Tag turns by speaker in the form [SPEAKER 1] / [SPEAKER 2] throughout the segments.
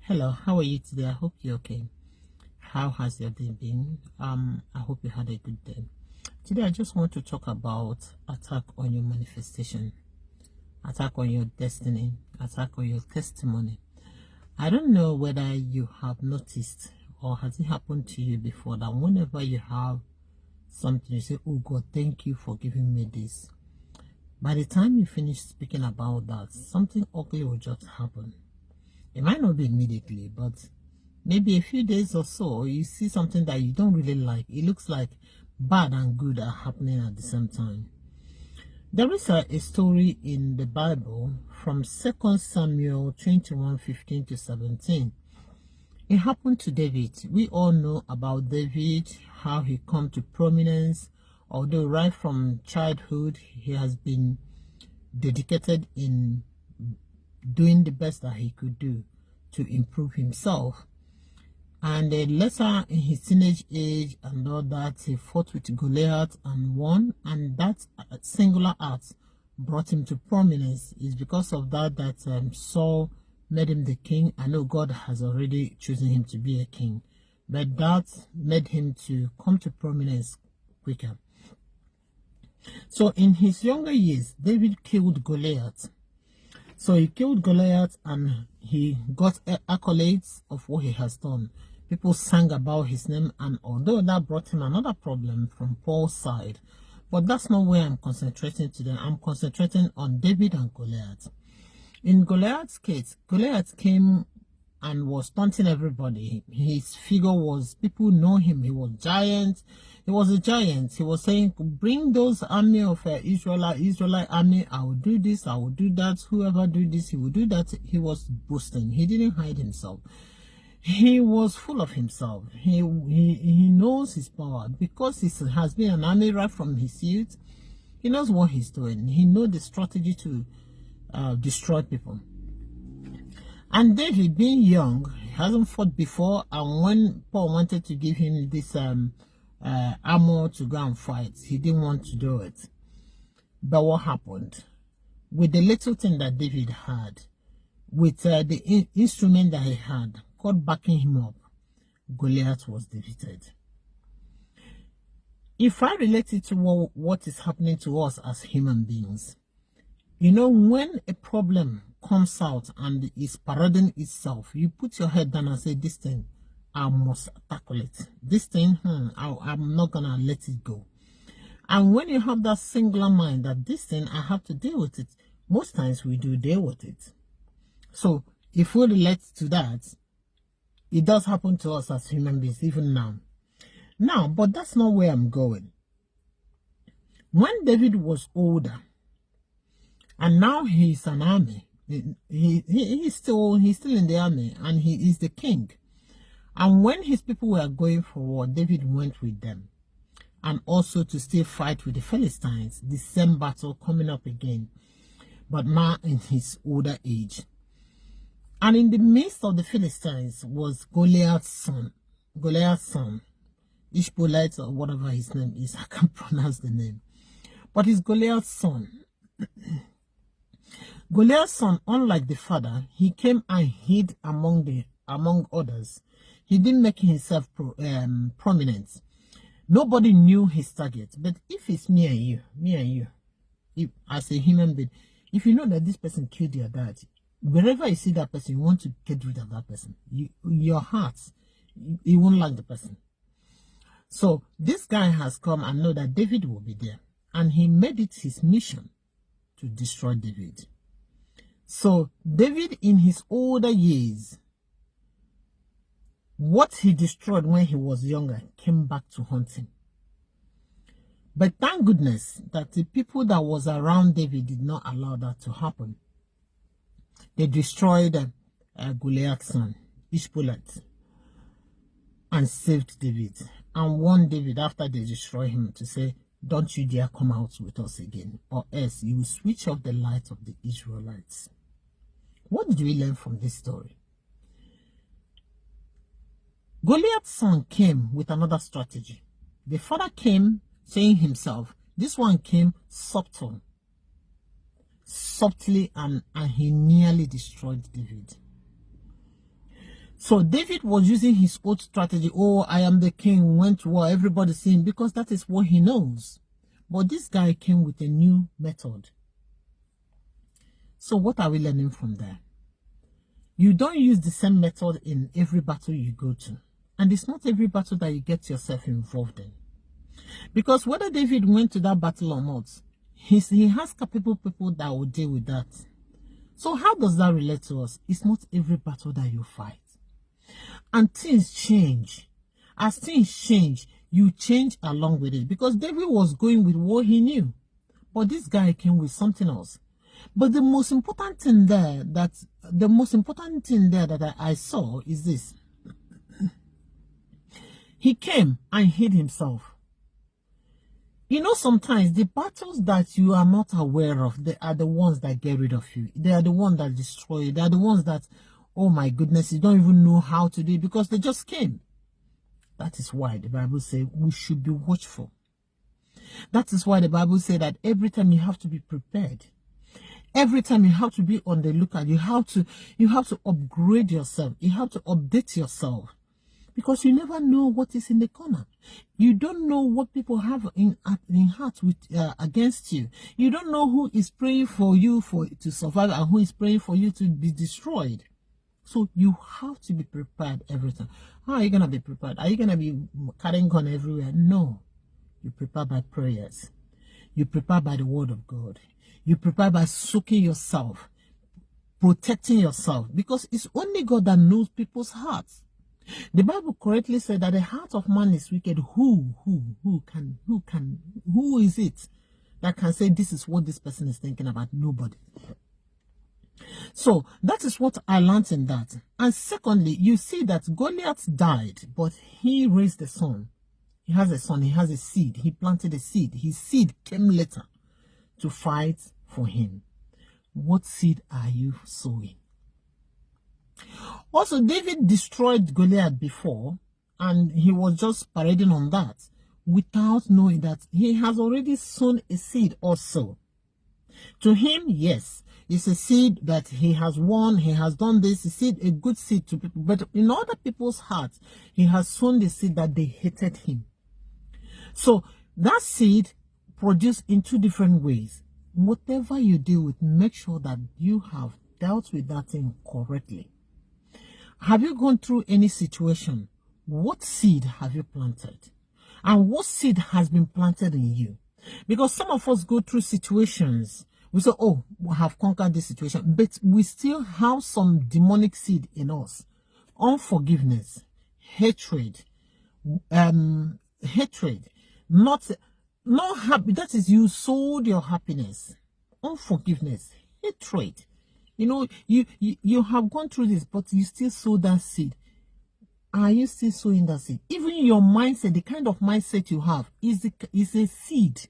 [SPEAKER 1] Hello, how are you today? I hope you're okay. How has your day been? I hope you had a good day. Today I just want to talk about attack on your manifestation, attack on your destiny, attack on your testimony. I don't know whether you have noticed or has it happened to you before that whenever you have something, you say, "Oh God, thank you for giving me this." By the time you finish speaking about that, something ugly will just happen. It might not be immediately, but maybe a few days or so, you see something that you don't really like. It looks like bad and good are happening at the same time. There is a story in the Bible from 2 Samuel 21:15 to 17. It happened to David. We all know about David, how he come to prominence, although right from childhood he has been dedicated in doing the best that he could do to improve himself. And later in his teenage age and all that, he fought with Goliath and won, and that singular act brought him to prominence. It's because of that Saul made him the king. I know God has already chosen him to be a king, but that made him to come to prominence quicker. So in his younger years, David killed Goliath. So he killed Goliath and he got accolades of what he has done. People sang about his name, and although that brought him another problem from Paul's side, but that's not where I'm concentrating today. I'm concentrating on David and Goliath. In Goliath's case, Goliath came and was taunting everybody. His figure was, people know him, he was giant. He was a giant. He was saying, bring those army of Israelite army, I will do this, I will do that, whoever do this, he will do that. He was boasting. He didn't hide himself. He was full of himself. He knows his power because he has been an army right from his youth. He knows what he's doing. He knows the strategy to destroy people. And David, being young, he hasn't fought before, and when Paul wanted to give him this armor to go and fight, he didn't want to do it. But what happened? With the little thing that David had, with the instrument that he had, God backing him up, Goliath was defeated. If I relate it to what is happening to us as human beings, you know, when a problem comes out and is parading itself, you put your head down and say, this thing, I must tackle it. This thing, I'm not going to let it go. And when you have that singular mind that this thing, I have to deal with it, most times we do deal with it. So if we relate to that, it does happen to us as human beings, even now. Now, but that's not where I'm going. When David was older, and now he's an army, he's still in the army, and he is the king. And when his people were going for war, David went with them, and also to still fight with the Philistines, the same battle coming up again, but now in his older age. And in the midst of the Philistines was Goliath's son, Ishboleth, or whatever his name is. I can't pronounce the name, but he's Goliath's son. Goliath's son, unlike the father, he came and hid among others. He didn't make himself prominent. Nobody knew his target. But if it's me and you, if, as a human being, if you know that this person killed your dad, wherever you see that person, you want to get rid of that person. Your heart, you won't like the person. So this guy has come and know that David will be there. And he made it his mission to destroy David. So David, in his older years, what he destroyed when he was younger came back to haunt him. But thank goodness that the people that was around David did not allow that to happen. They destroyed Goliath's son, Ishboleth, and saved David. And warned David after they destroyed him to say, don't you dare come out with us again, or else you will switch off the light of the Israelites. What did we learn from this story? Goliath's son came with another strategy. The father came saying himself, this one came subtly, and he nearly destroyed David. So David was using his old strategy. Oh, I am the king, went to war, everybody seeing, because that is what he knows. But this guy came with a new method. So what are we learning from there? You don't use the same method in every battle you go to. And it's not every battle that you get yourself involved in. Because whether David went to that battle or not, he has capable people that will deal with that. So how does that relate to us? It's not every battle that you fight. And things change. As things change, you change along with it. Because David was going with what he knew. But this guy came with something else. But the most important thing there that I saw is this. He came and hid himself. You know, sometimes the battles that you are not aware of, they are the ones that get rid of you. They are the ones that destroy you. They are the ones that, oh my goodness, you don't even know how to do it because they just came. That is why the Bible says we should be watchful. That is why the Bible says that every time you have to be prepared. Every time you have to be on the lookout. You have to upgrade yourself. You have to update yourself. Because you never know what is in the corner. You don't know what people have in heart with against you. You don't know who is praying for you to survive and who is praying for you to be destroyed. So you have to be prepared every time. How are you going to be prepared? Are you going to be carrying gun everywhere? No. You prepare by prayers. You prepare by the word of God. You prepare by soaking yourself, protecting yourself. Because it's only God that knows people's hearts. The Bible correctly said that the heart of man is wicked. Who is it that can say this is what this person is thinking about? Nobody. So that is what I learned in that. And secondly, you see that Goliath died, but he raised a son. He has a son, he has a seed. He planted a seed. His seed came later to fight for him. What seed are you sowing? Also, David destroyed Goliath before, and he was just parading on that without knowing that he has already sown a seed also. To him, yes, it's a seed that he has won, he has done this, a good seed to people. But in other people's hearts, he has sown the seed that they hated him. So that seed produced in two different ways. Whatever you deal with, make sure that you have dealt with that thing correctly. Have you gone through any situation? What seed have you planted? And what seed has been planted in you? Because some of us go through situations. We say, oh, we have conquered this situation. But we still have some demonic seed in us. Unforgiveness, hatred, not happy. That is, you sold your happiness. Unforgiveness, hatred. You know, you have gone through this, but you still sow that seed. Are you still sowing that seed? Even your mindset, the kind of mindset you have, is a seed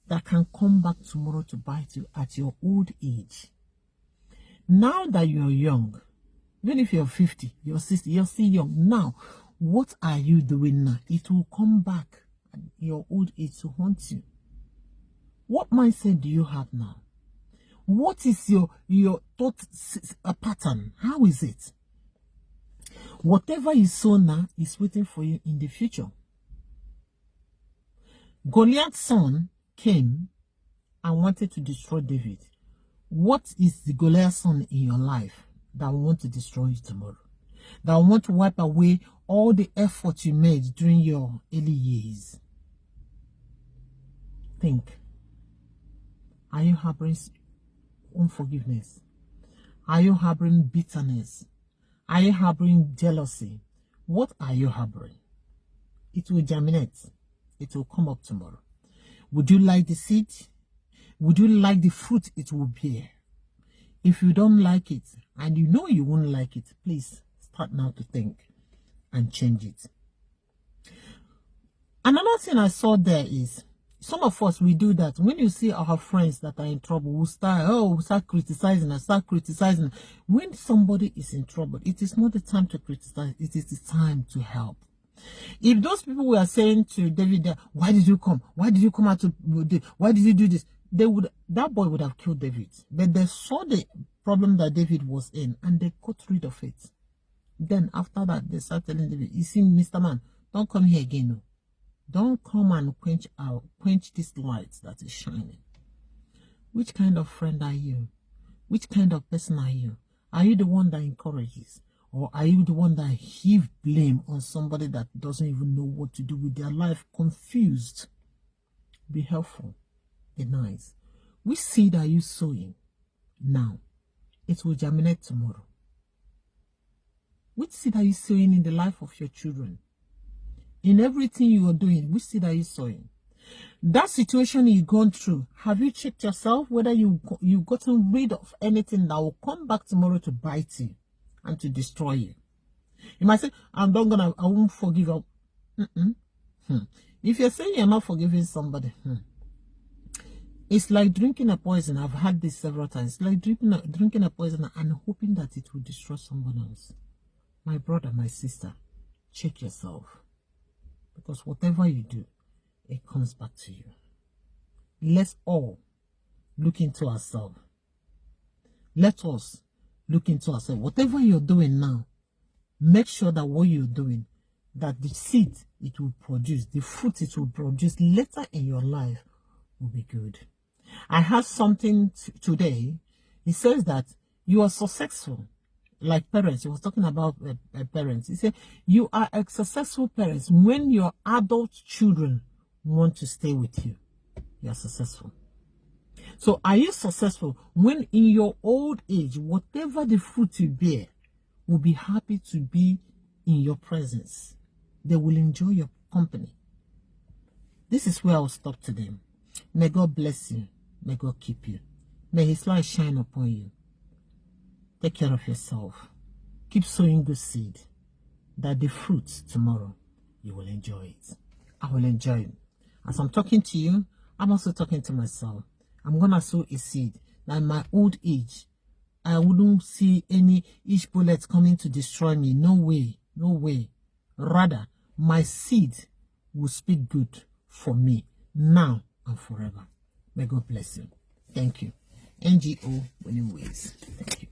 [SPEAKER 1] that can come back tomorrow to bite you at your old age. Now that you're young, even if you're 50, you're 60, you're still young. Now, what are you doing now? It will come back at your old age to haunt you. What mindset do you have now? What is your thought pattern? How is it? Whatever you sow now is waiting for you in the future. Goliath's son came and wanted to destroy David. What is the Goliath's son in your life that will want to destroy you tomorrow? That will want to wipe away all the effort you made during your early years? Think. Are you harboring unforgiveness? Are you harboring bitterness? Are you harboring jealousy? What are you harboring? It will germinate. It will come up tomorrow. Would you like the seed? Would you like the fruit it will bear? If you don't like it, and you know you won't like it, please start now to think and change it. Another thing I saw there is, some of us, we do that. When you see our friends that are in trouble, we'll start criticizing and start criticizing. When somebody is in trouble, it is not the time to criticize. It is the time to help. If those people were saying to David, why did you come? Why did you come out why did you do this? That boy would have killed David. But they saw the problem that David was in and they got rid of it. Then after that, they start telling the you see, Mr. Man, don't come here again. No. Don't come and quench this light that is shining. Which kind of friend are you? Which kind of person are you? Are you the one that encourages? Or are you the one that heave blame on somebody that doesn't even know what to do with their life, confused? Be helpful. Be nice. Which seed are you sowing now? It will germinate tomorrow. Which seed are you sowing in the life of your children? In everything you are doing, which seed are you sowing? That situation you've gone through, have you checked yourself whether you've gotten rid of anything that will come back tomorrow to bite you and to destroy you? You might say, I won't forgive you. If you're saying you're not forgiving somebody, it's like drinking a poison. I've had this several times. It's like drinking a poison and hoping that it will destroy someone else. My brother, my sister, check yourself. Because whatever you do, it comes back to you. Let's all look into ourselves. Let us look into ourselves. Whatever you're doing now, make sure that what you're doing, that the seed it will produce, the fruit it will produce later in your life will be good. I had something today. It says that you are successful. Like parents, he was talking about parents. He said, you are a successful parents when your adult children want to stay with you. You are successful. So are you successful when in your old age, whatever the fruit you bear will be happy to be in your presence? They will enjoy your company. This is where I'll stop today. May God bless you. May God keep you. May his light shine upon you. Take care of yourself. Keep sowing good seed. That the fruits tomorrow, you will enjoy it. I will enjoy it. As I'm talking to you, I'm also talking to myself. I'm going to sow a seed that in my old age, I wouldn't see any each bullet coming to destroy me. No way. No way. Rather, my seed will speak good for me now and forever. May God bless you. Thank you. NGO Winning Ways. Thank you.